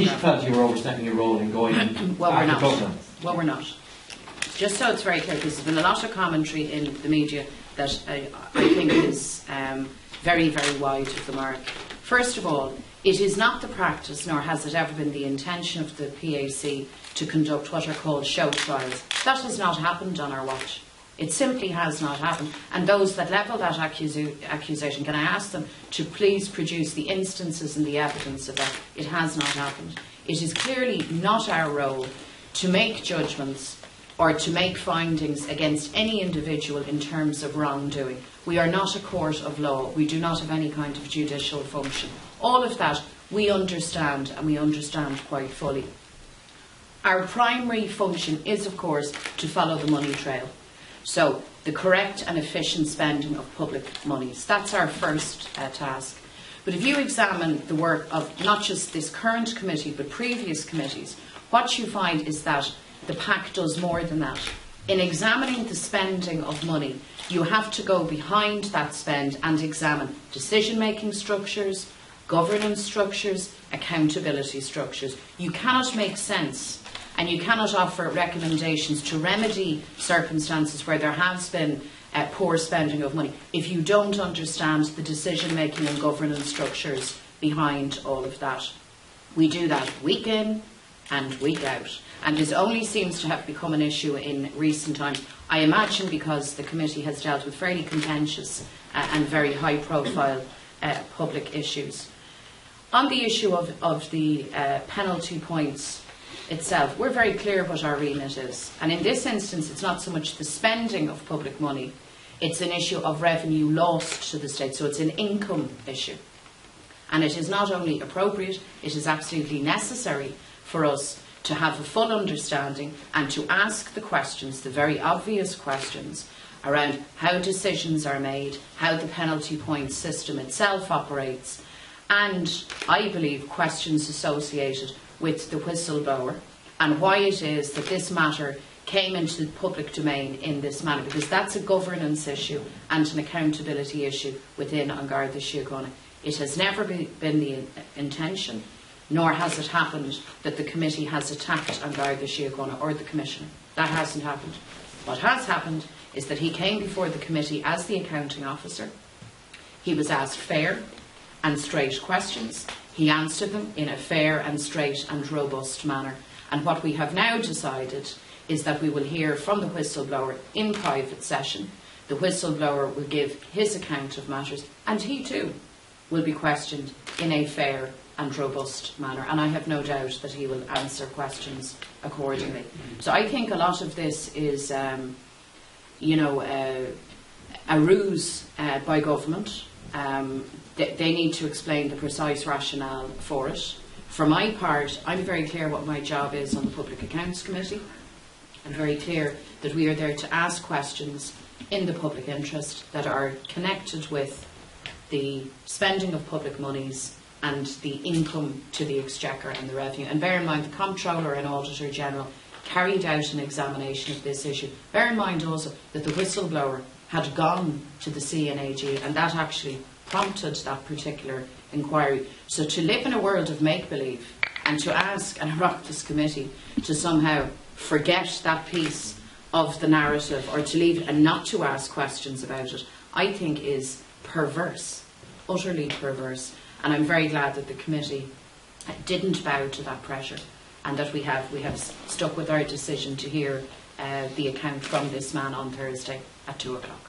Taoiseach felt you were overstepping your role in going well, we're not. government. Well, we're not. Just so it's very clear, because there's been a lot of commentary in the media that I think is very, very wide of the mark. First of all, it is not the practice, nor has it ever been the intention of the PAC to conduct what are called show trials. That has not happened on our watch. It simply has not happened. And those that level that accusation, can I ask them to please produce the instances and the evidence of that? It has not happened. It is clearly not our role to make judgments or to make findings against any individual in terms of wrongdoing. We are not a court of law. We do not have any kind of judicial function. All of that we understand, and we understand quite fully. Our primary function is, of course, to follow the money trail. So, the correct and efficient spending of public monies. That's our first task. But if you examine the work of not just this current committee, but previous committees, what you find is that the PAC does more than that. In examining the spending of money, you have to go behind that spend and examine decision-making structures, governance structures, accountability structures. You cannot make sense and you cannot offer recommendations to remedy circumstances where there has been poor spending of money if you don't understand the decision-making and governance structures behind all of that. We do that week in and week out, and this only seems to have become an issue in recent times, I imagine because the committee has dealt with fairly contentious and very high-profile public issues. On the issue of the penalty points itself, we're very clear what our remit is. And in this instance, it's not so much the spending of public money, it's an issue of revenue lost to the state. So it's an income issue. And it is not only appropriate, it is absolutely necessary for us to have a full understanding and to ask the questions, the very obvious questions, around how decisions are made, how the penalty point system itself operates, and, I believe, questions associated with the whistleblower and why it is that this matter came into the public domain in this manner, because that's a governance issue and an accountability issue within An Garda Síochána. It has never been the intention, nor has it happened, that the committee has attacked An Garda Síochána or the Commissioner. That hasn't happened. What has happened is that he came before the committee as the accounting officer. He was asked fair and straight questions. He answered them in a fair and straight and robust manner. And what we have now decided is that we will hear from the whistleblower in private session. The whistleblower will give his account of matters, and he too will be questioned in a fair and robust manner. And I have no doubt that he will answer questions accordingly. So I think a lot of this is, a ruse by government. They need to explain the precise rationale for it. For my part, I'm very clear what my job is on the Public Accounts Committee. I'm very clear that we are there to ask questions in the public interest that are connected with the spending of public monies and the income to the Exchequer and the revenue. And bear in mind, the Comptroller and Auditor General carried out an examination of this issue. Bear in mind also that the whistleblower had gone to the CNAG, and that actually prompted that particular inquiry. So to live in a world of make-believe and to ask an Oireachtas committee to somehow forget that piece of the narrative or to leave it and not to ask questions about it, I think is perverse, utterly perverse. And I'm very glad that the committee didn't bow to that pressure and that we have stuck with our decision to hear the account from this man on Thursday at 2 o'clock.